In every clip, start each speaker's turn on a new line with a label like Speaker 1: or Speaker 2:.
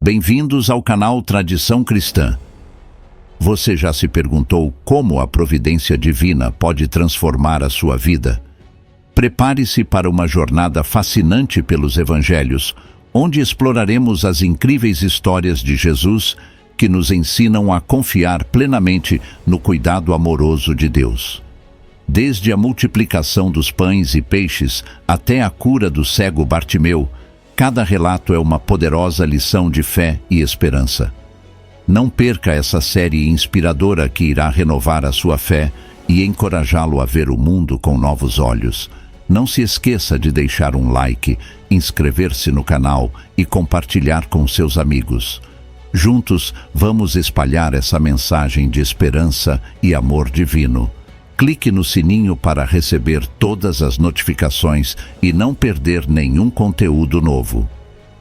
Speaker 1: Bem-vindos ao canal Tradição Cristã. Você já se perguntou como a providência divina pode transformar a sua vida? Prepare-se para uma jornada fascinante pelos Evangelhos, onde exploraremos as incríveis histórias de Jesus que nos ensinam a confiar plenamente no cuidado amoroso de Deus. Desde a multiplicação dos pães e peixes até a cura do cego Bartimeu, cada relato é uma poderosa lição de fé e esperança. Não perca essa série inspiradora que irá renovar a sua fé e encorajá-lo a ver o mundo com novos olhos. Não se esqueça de deixar um like, inscrever-se no canal e compartilhar com seus amigos. Juntos, vamos espalhar essa mensagem de esperança e amor divino. Clique no sininho para receber todas as notificações e não perder nenhum conteúdo novo.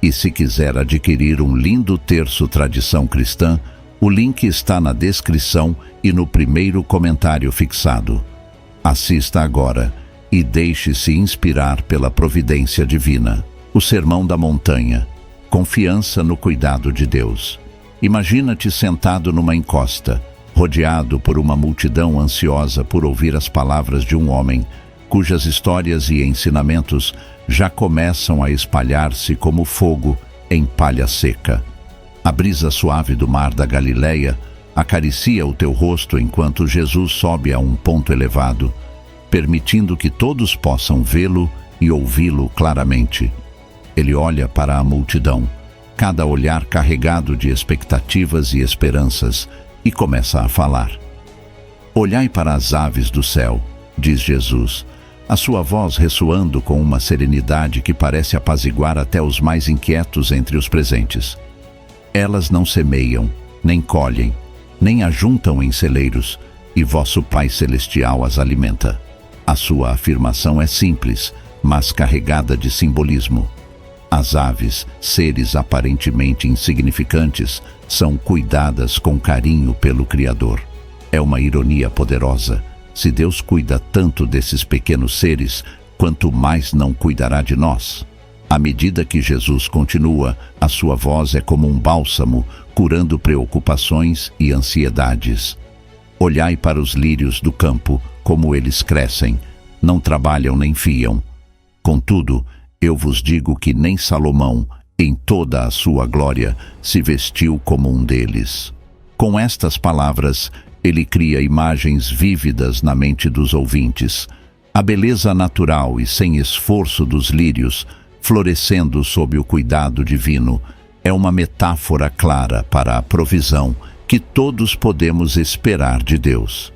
Speaker 1: E se quiser adquirir um lindo terço Tradição Cristã, o link está na descrição e no primeiro comentário fixado. Assista agora e deixe-se inspirar pela providência divina. O Sermão da Montanha. Confiança no cuidado de Deus. Imagina-te sentado numa encosta, rodeado por uma multidão ansiosa por ouvir as palavras de um homem, cujas histórias e ensinamentos já começam a espalhar-se como fogo em palha seca. A brisa suave do mar da Galileia acaricia o teu rosto enquanto Jesus sobe a um ponto elevado, permitindo que todos possam vê-lo e ouvi-lo claramente. Ele olha para a multidão, cada olhar carregado de expectativas e esperanças, e começa a falar. Olhai para as aves do céu, diz Jesus, a sua voz ressoando com uma serenidade que parece apaziguar até os mais inquietos entre os presentes. Elas não semeiam, nem colhem, nem ajuntam em celeiros, e vosso Pai Celestial as alimenta. A sua afirmação é simples, mas carregada de simbolismo. As aves, seres aparentemente insignificantes, são cuidadas com carinho pelo Criador. É uma ironia poderosa. Se Deus cuida tanto desses pequenos seres, quanto mais não cuidará de nós? À medida que Jesus continua, a sua voz é como um bálsamo, curando preocupações e ansiedades. Olhai para os lírios do campo, como eles crescem, não trabalham nem fiam. Contudo, eu vos digo que nem Salomão, em toda a sua glória, se vestiu como um deles. Com estas palavras, ele cria imagens vívidas na mente dos ouvintes. A beleza natural e sem esforço dos lírios, florescendo sob o cuidado divino, é uma metáfora clara para a provisão que todos podemos esperar de Deus.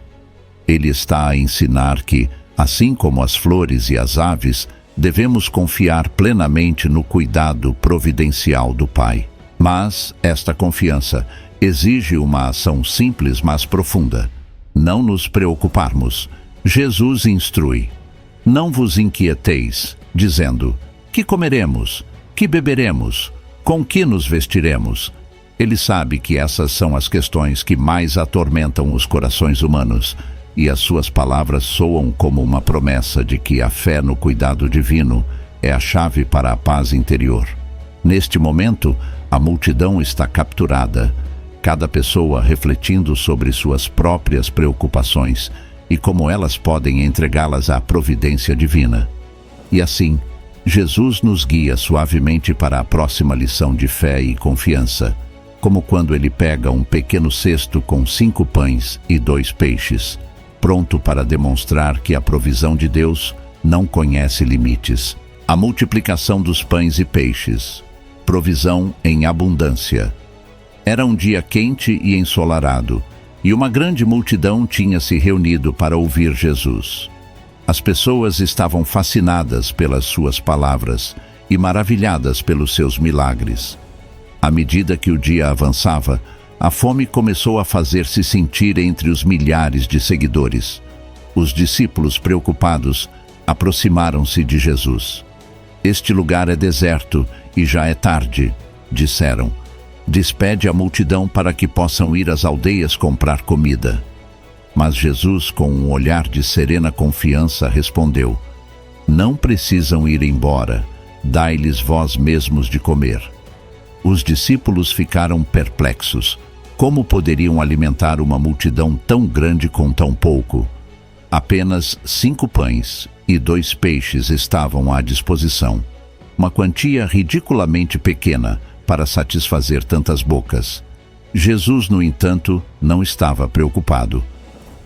Speaker 1: Ele está a ensinar que, assim como as flores e as aves, devemos confiar plenamente no cuidado providencial do Pai. Mas esta confiança exige uma ação simples, mas profunda. Não nos preocuparmos. Jesus instrui: não vos inquieteis, dizendo: que comeremos? Que beberemos? Com que nos vestiremos? Ele sabe que essas são as questões que mais atormentam os corações humanos, e as suas palavras soam como uma promessa de que a fé no cuidado divino é a chave para a paz interior. Neste momento, a multidão está capturada, cada pessoa refletindo sobre suas próprias preocupações e como elas podem entregá-las à providência divina. E assim, Jesus nos guia suavemente para a próxima lição de fé e confiança, como quando ele pega um pequeno cesto com 5 pães e 2 peixes, pronto para demonstrar que a provisão de Deus não conhece limites. A multiplicação dos pães e peixes. Provisão em abundância. Era um dia quente e ensolarado, e uma grande multidão tinha se reunido para ouvir Jesus. As pessoas estavam fascinadas pelas suas palavras e maravilhadas pelos seus milagres. À medida que o dia avançava, a fome começou a fazer-se sentir entre os milhares de seguidores. Os discípulos, preocupados, aproximaram-se de Jesus. Este lugar é deserto e já é tarde, disseram. Despede a multidão para que possam ir às aldeias comprar comida. Mas Jesus, com um olhar de serena confiança, respondeu: não precisam ir embora, dai-lhes vós mesmos de comer. Os discípulos ficaram perplexos. Como poderiam alimentar uma multidão tão grande com tão pouco? Apenas 5 pães e 2 peixes estavam à disposição. Uma quantia ridiculamente pequena para satisfazer tantas bocas. Jesus, no entanto, não estava preocupado.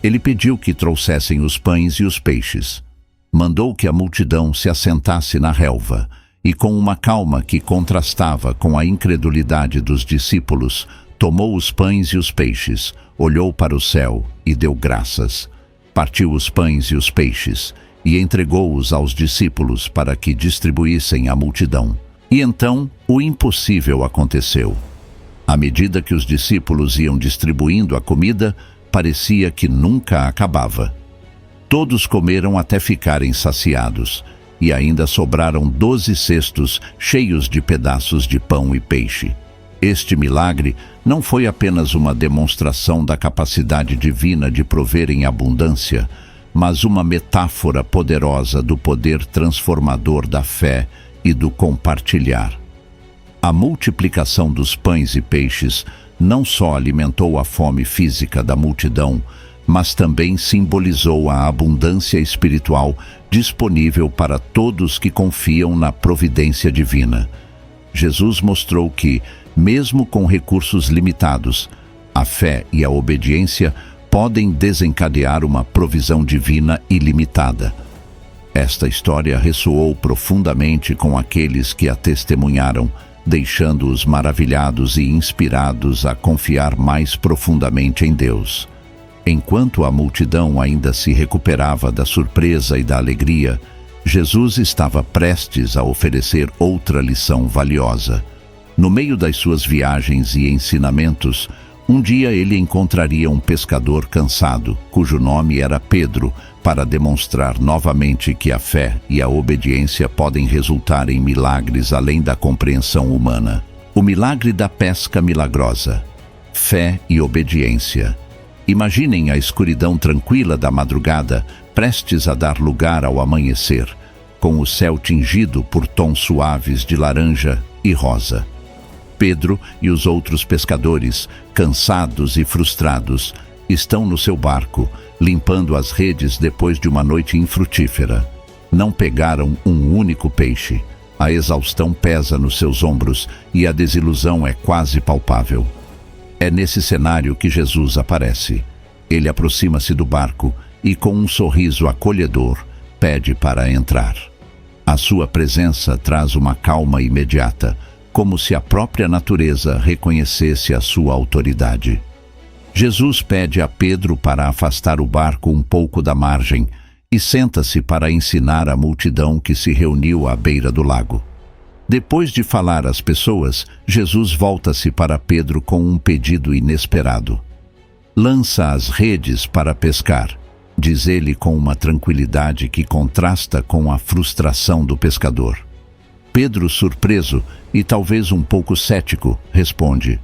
Speaker 1: Ele pediu que trouxessem os pães e os peixes. Mandou que a multidão se assentasse na relva e, com uma calma que contrastava com a incredulidade dos discípulos, tomou os pães e os peixes, olhou para o céu e deu graças. Partiu os pães e os peixes e entregou-os aos discípulos para que distribuíssem à multidão. E então o impossível aconteceu. À medida que os discípulos iam distribuindo a comida, parecia que nunca acabava. Todos comeram até ficarem saciados, e ainda sobraram 12 cestos cheios de pedaços de pão e peixe. Este milagre não foi apenas uma demonstração da capacidade divina de prover em abundância, mas uma metáfora poderosa do poder transformador da fé e do compartilhar. A multiplicação dos pães e peixes não só alimentou a fome física da multidão, mas também simbolizou a abundância espiritual disponível para todos que confiam na providência divina. Jesus mostrou que, mesmo com recursos limitados, a fé e a obediência podem desencadear uma provisão divina ilimitada. Esta história ressoou profundamente com aqueles que a testemunharam, deixando-os maravilhados e inspirados a confiar mais profundamente em Deus. Enquanto a multidão ainda se recuperava da surpresa e da alegria, Jesus estava prestes a oferecer outra lição valiosa. No meio das suas viagens e ensinamentos, um dia ele encontraria um pescador cansado, cujo nome era Pedro, para demonstrar novamente que a fé e a obediência podem resultar em milagres além da compreensão humana. O milagre da pesca milagrosa. Fé e obediência. Imaginem a escuridão tranquila da madrugada, prestes a dar lugar ao amanhecer, com o céu tingido por tons suaves de laranja e rosa. Pedro e os outros pescadores, cansados e frustrados, estão no seu barco, limpando as redes depois de uma noite infrutífera. Não pegaram um único peixe. A exaustão pesa nos seus ombros e a desilusão é quase palpável. É nesse cenário que Jesus aparece. Ele aproxima-se do barco e, com um sorriso acolhedor, pede para entrar. A sua presença traz uma calma imediata, como se a própria natureza reconhecesse a sua autoridade. Jesus pede a Pedro para afastar o barco um pouco da margem e senta-se para ensinar a multidão que se reuniu à beira do lago. Depois de falar às pessoas, Jesus volta-se para Pedro com um pedido inesperado. Lança as redes para pescar, diz ele com uma tranquilidade que contrasta com a frustração do pescador. Pedro, surpreso e talvez um pouco cético, responde: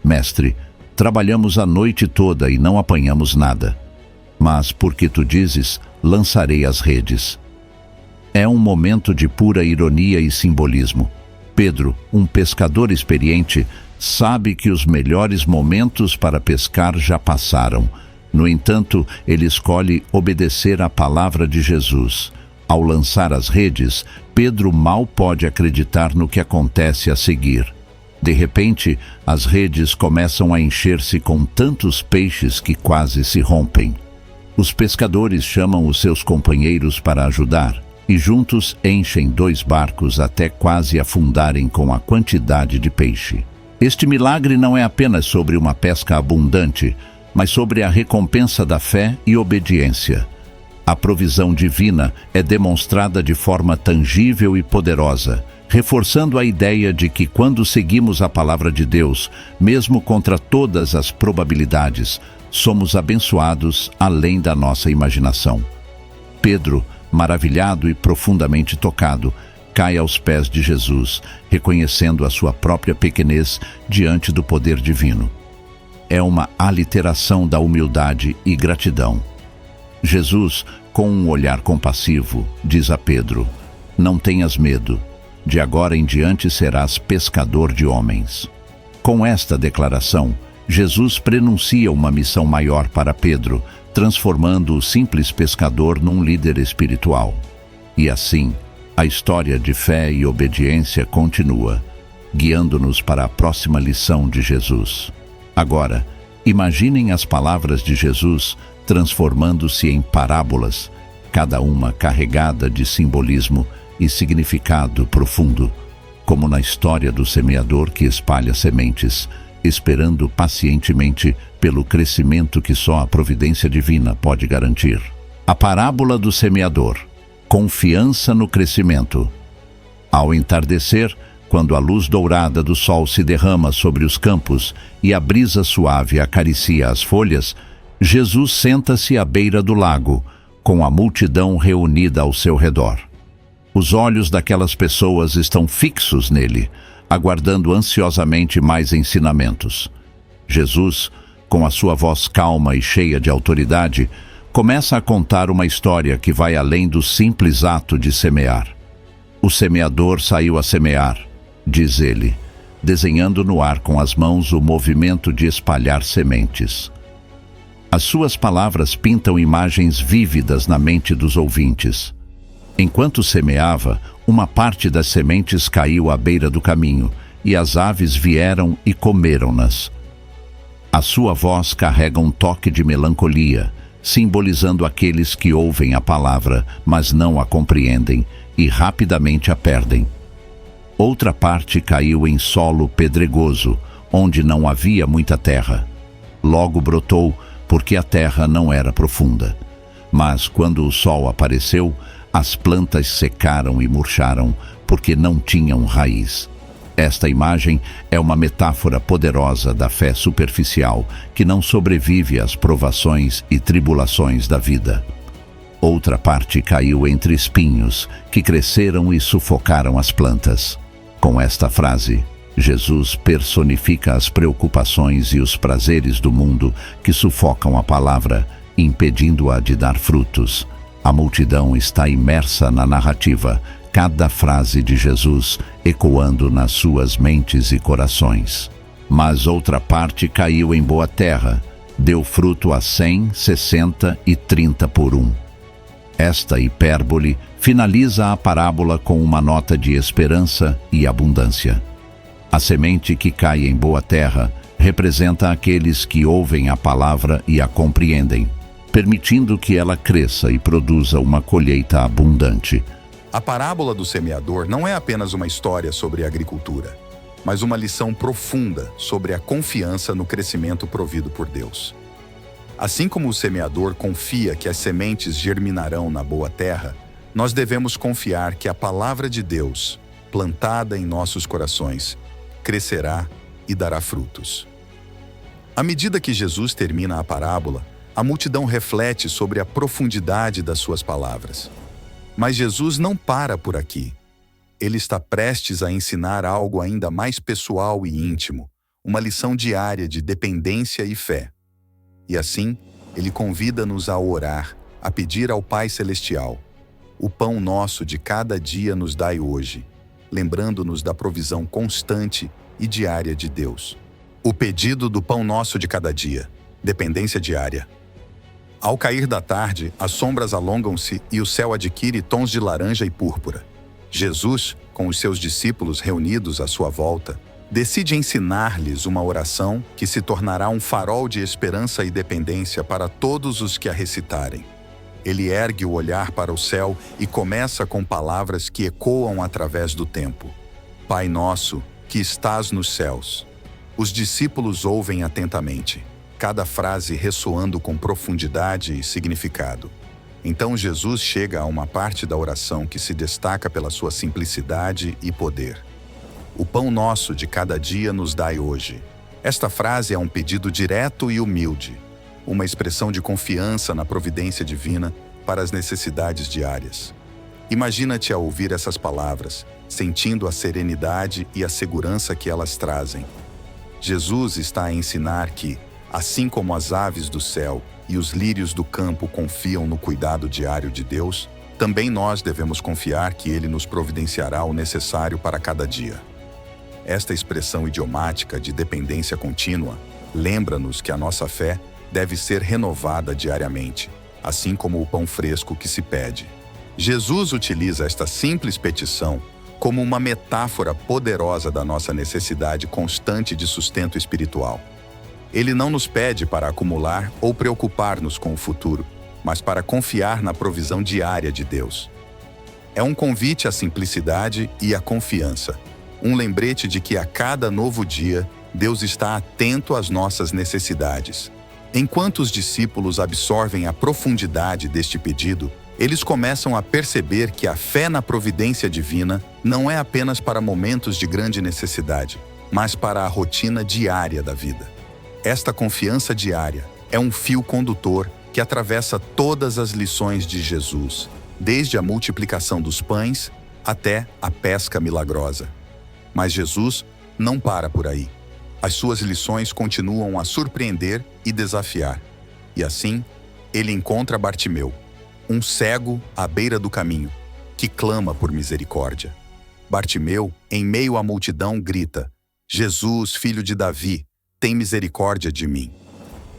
Speaker 1: Mestre, trabalhamos a noite toda e não apanhamos nada. Mas, porque tu dizes, lançarei as redes. É um momento de pura ironia e simbolismo. Pedro, um pescador experiente, sabe que os melhores momentos para pescar já passaram. No entanto, ele escolhe obedecer à palavra de Jesus. Ao lançar as redes, Pedro mal pode acreditar no que acontece a seguir. De repente, as redes começam a encher-se com tantos peixes que quase se rompem. Os pescadores chamam os seus companheiros para ajudar, e juntos enchem 2 barcos até quase afundarem com a quantidade de peixe. Este milagre não é apenas sobre uma pesca abundante, mas sobre a recompensa da fé e obediência. A provisão divina é demonstrada de forma tangível e poderosa, reforçando a ideia de que quando seguimos a palavra de Deus, mesmo contra todas as probabilidades, somos abençoados além da nossa imaginação. Pedro, maravilhado e profundamente tocado, cai aos pés de Jesus, reconhecendo a sua própria pequenez diante do poder divino. É uma aliteração da humildade e gratidão. Jesus, com um olhar compassivo, diz a Pedro: Não tenhas medo. De agora em diante serás pescador de homens. Com esta declaração, Jesus prenuncia uma missão maior para Pedro, transformando o simples pescador num líder espiritual. E assim, a história de fé e obediência continua, guiando-nos para a próxima lição de Jesus. Agora, imaginem as palavras de Jesus transformando-se em parábolas, cada uma carregada de simbolismo e significado profundo, como na história do semeador que espalha sementes, esperando pacientemente pelo crescimento que só a providência divina pode garantir. A parábola do semeador. Confiança no crescimento. Ao entardecer, quando a luz dourada do sol se derrama sobre os campos e a brisa suave acaricia as folhas, Jesus senta-se à beira do lago, com a multidão reunida ao seu redor. Os olhos daquelas pessoas estão fixos nele, aguardando ansiosamente mais ensinamentos. Jesus, com a sua voz calma e cheia de autoridade, começa a contar uma história que vai além do simples ato de semear. O semeador saiu a semear, diz ele, desenhando no ar com as mãos o movimento de espalhar sementes. As suas palavras pintam imagens vívidas na mente dos ouvintes. Enquanto semeava, uma parte das sementes caiu à beira do caminho, e as aves vieram e comeram-nas. A sua voz carrega um toque de melancolia, simbolizando aqueles que ouvem a palavra, mas não a compreendem, e rapidamente a perdem. Outra parte caiu em solo pedregoso, onde não havia muita terra. Logo brotou, porque a terra não era profunda. Mas quando o sol apareceu, as plantas secaram e murcharam, porque não tinham raiz. Esta imagem é uma metáfora poderosa da fé superficial, que não sobrevive às provações e tribulações da vida. Outra parte caiu entre espinhos, que cresceram e sufocaram as plantas. Com esta frase, Jesus personifica as preocupações e os prazeres do mundo que sufocam a palavra, impedindo-a de dar frutos. A multidão está imersa na narrativa, cada frase de Jesus ecoando nas suas mentes e corações. Mas outra parte caiu em boa terra, deu fruto a 100, 60 e 30 por um. Esta hipérbole finaliza a parábola com uma nota de esperança e abundância. A semente que cai em boa terra representa aqueles que ouvem a palavra e a compreendem, permitindo que ela cresça e produza uma colheita abundante.
Speaker 2: A parábola do semeador não é apenas uma história sobre agricultura, mas uma lição profunda sobre a confiança no crescimento provido por Deus. Assim como o semeador confia que as sementes germinarão na boa terra, nós devemos confiar que a palavra de Deus, plantada em nossos corações, crescerá e dará frutos. À medida que Jesus termina a parábola, a multidão reflete sobre a profundidade das suas palavras. Mas Jesus não para por aqui. Ele está prestes a ensinar algo ainda mais pessoal e íntimo, uma lição diária de dependência e fé. E assim, ele convida-nos a orar, a pedir ao Pai Celestial: o pão nosso de cada dia nos dai hoje, lembrando-nos da provisão constante e diária de Deus. O pedido do pão nosso de cada dia, dependência diária. Ao cair da tarde, as sombras alongam-se e o céu adquire tons de laranja e púrpura. Jesus, com os seus discípulos reunidos à sua volta, decide ensinar-lhes uma oração que se tornará um farol de esperança e dependência para todos os que a recitarem. Ele ergue o olhar para o céu e começa com palavras que ecoam através do tempo. Pai nosso, que estás nos céus. Os discípulos ouvem atentamente, cada frase ressoando com profundidade e significado. Então Jesus chega a uma parte da oração que se destaca pela sua simplicidade e poder. O pão nosso de cada dia nos dai hoje. Esta frase é um pedido direto e humilde, uma expressão de confiança na providência divina para as necessidades diárias. Imagina-te a ouvir essas palavras, sentindo a serenidade e a segurança que elas trazem. Jesus está a ensinar que, assim como as aves do céu e os lírios do campo confiam no cuidado diário de Deus, também nós devemos confiar que Ele nos providenciará o necessário para cada dia. Esta expressão idiomática de dependência contínua lembra-nos que a nossa fé deve ser renovada diariamente, assim como o pão fresco que se pede. Jesus utiliza esta simples petição como uma metáfora poderosa da nossa necessidade constante de sustento espiritual. Ele não nos pede para acumular ou preocupar-nos com o futuro, mas para confiar na provisão diária de Deus. É um convite à simplicidade e à confiança, um lembrete de que a cada novo dia, Deus está atento às nossas necessidades. Enquanto os discípulos absorvem a profundidade deste pedido, eles começam a perceber que a fé na providência divina não é apenas para momentos de grande necessidade, mas para a rotina diária da vida. Esta confiança diária é um fio condutor que atravessa todas as lições de Jesus, desde a multiplicação dos pães até a pesca milagrosa. Mas Jesus não para por aí. As suas lições continuam a surpreender e desafiar. E assim, ele encontra Bartimeu, um cego à beira do caminho, que clama por misericórdia. Bartimeu, em meio à multidão, grita: Jesus, filho de Davi, tem misericórdia de mim.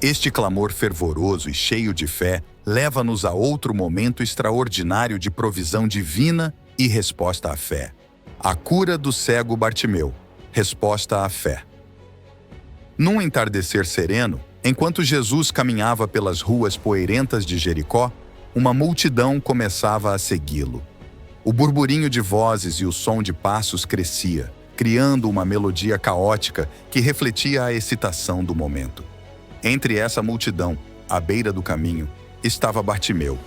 Speaker 2: Este clamor fervoroso e cheio de fé leva-nos a outro momento extraordinário de provisão divina e resposta à fé. A cura do cego Bartimeu, resposta à fé. Num entardecer sereno, enquanto Jesus caminhava pelas ruas poeirentas de Jericó, uma multidão começava a segui-lo. O burburinho de vozes e o som de passos crescia, criando uma melodia caótica que refletia a excitação do momento. Entre essa multidão, à beira do caminho, estava Bartimeu,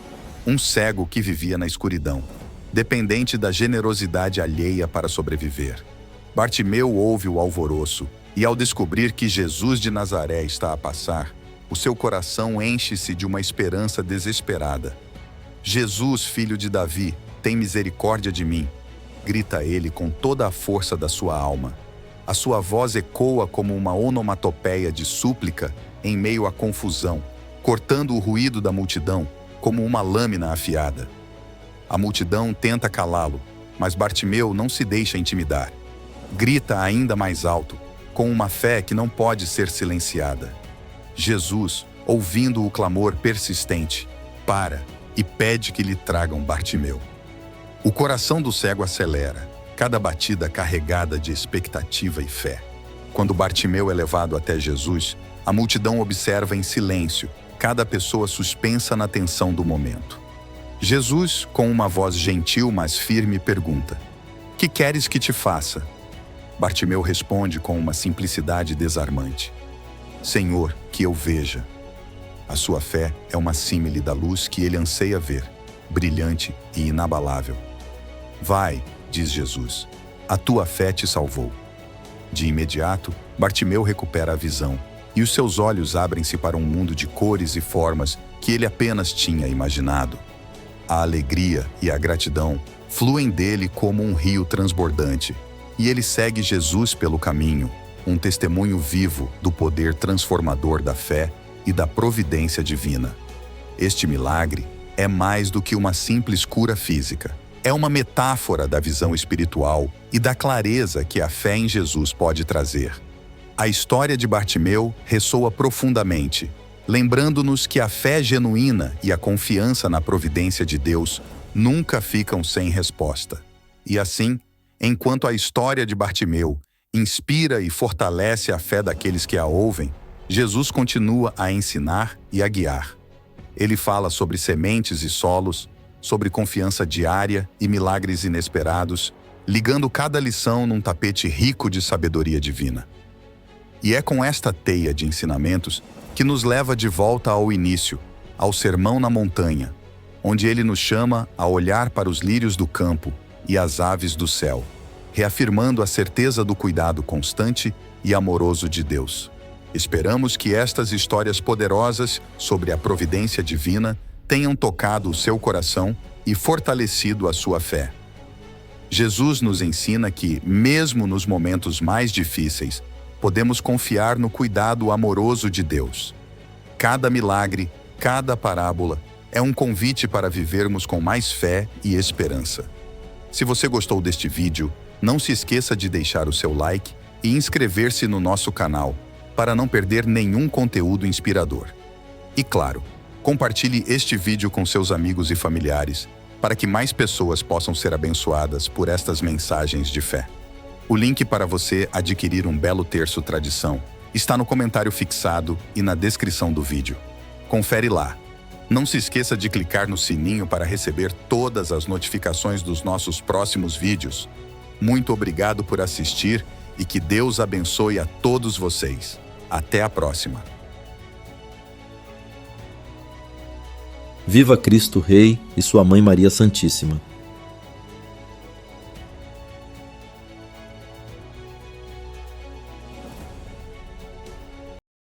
Speaker 2: um cego que vivia na escuridão, dependente da generosidade alheia para sobreviver. Bartimeu ouve o alvoroço e, ao descobrir que Jesus de Nazaré está a passar, o seu coração enche-se de uma esperança desesperada. Jesus, filho de Davi, tem misericórdia de mim, grita ele com toda a força da sua alma. A sua voz ecoa como uma onomatopeia de súplica em meio à confusão, cortando o ruído da multidão como uma lâmina afiada. A multidão tenta calá-lo, mas Bartimeu não se deixa intimidar. Grita ainda mais alto, com uma fé que não pode ser silenciada. Jesus, ouvindo o clamor persistente, para e pede que lhe tragam Bartimeu. O coração do cego acelera, cada batida carregada de expectativa e fé. Quando Bartimeu é levado até Jesus, a multidão observa em silêncio, cada pessoa suspensa na tensão do momento. Jesus, com uma voz gentil mas firme, pergunta: "Que queres que te faça?" Bartimeu responde com uma simplicidade desarmante: "Senhor, que eu veja." A sua fé é uma símile da luz que ele anseia ver, brilhante e inabalável. "Vai", diz Jesus, "a tua fé te salvou." De imediato, Bartimeu recupera a visão, e os seus olhos abrem-se para um mundo de cores e formas que ele apenas tinha imaginado. A alegria e a gratidão fluem dele como um rio transbordante, e ele segue Jesus pelo caminho, um testemunho vivo do poder transformador da fé e da providência divina. Este milagre é mais do que uma simples cura física. É uma metáfora da visão espiritual e da clareza que a fé em Jesus pode trazer. A história de Bartimeu ressoa profundamente, lembrando-nos que a fé genuína e a confiança na providência de Deus nunca ficam sem resposta. E assim, enquanto a história de Bartimeu inspira e fortalece a fé daqueles que a ouvem, Jesus continua a ensinar e a guiar. Ele fala sobre sementes e solos, sobre confiança diária e milagres inesperados, ligando cada lição num tapete rico de sabedoria divina. E é com esta teia de ensinamentos que nos leva de volta ao início, ao Sermão na Montanha, onde ele nos chama a olhar para os lírios do campo e as aves do céu, reafirmando a certeza do cuidado constante e amoroso de Deus. Esperamos que estas histórias poderosas sobre a providência divina tenham tocado o seu coração e fortalecido a sua fé. Jesus nos ensina que, mesmo nos momentos mais difíceis, podemos confiar no cuidado amoroso de Deus. Cada milagre, cada parábola, É um convite para vivermos com mais fé e esperança. Se você gostou deste vídeo, não se esqueça de deixar o seu like e inscrever-se no nosso canal para não perder nenhum conteúdo inspirador. E claro, compartilhe este vídeo com seus amigos e familiares para que mais pessoas possam ser abençoadas por estas mensagens de fé. O link para você adquirir um belo terço tradição está no comentário fixado e na descrição do vídeo. Confere lá. Não se esqueça de clicar no sininho para receber todas as notificações dos nossos próximos vídeos. Muito obrigado por assistir e que Deus abençoe a todos vocês. Até a próxima.
Speaker 3: Viva Cristo Rei e sua Mãe Maria Santíssima.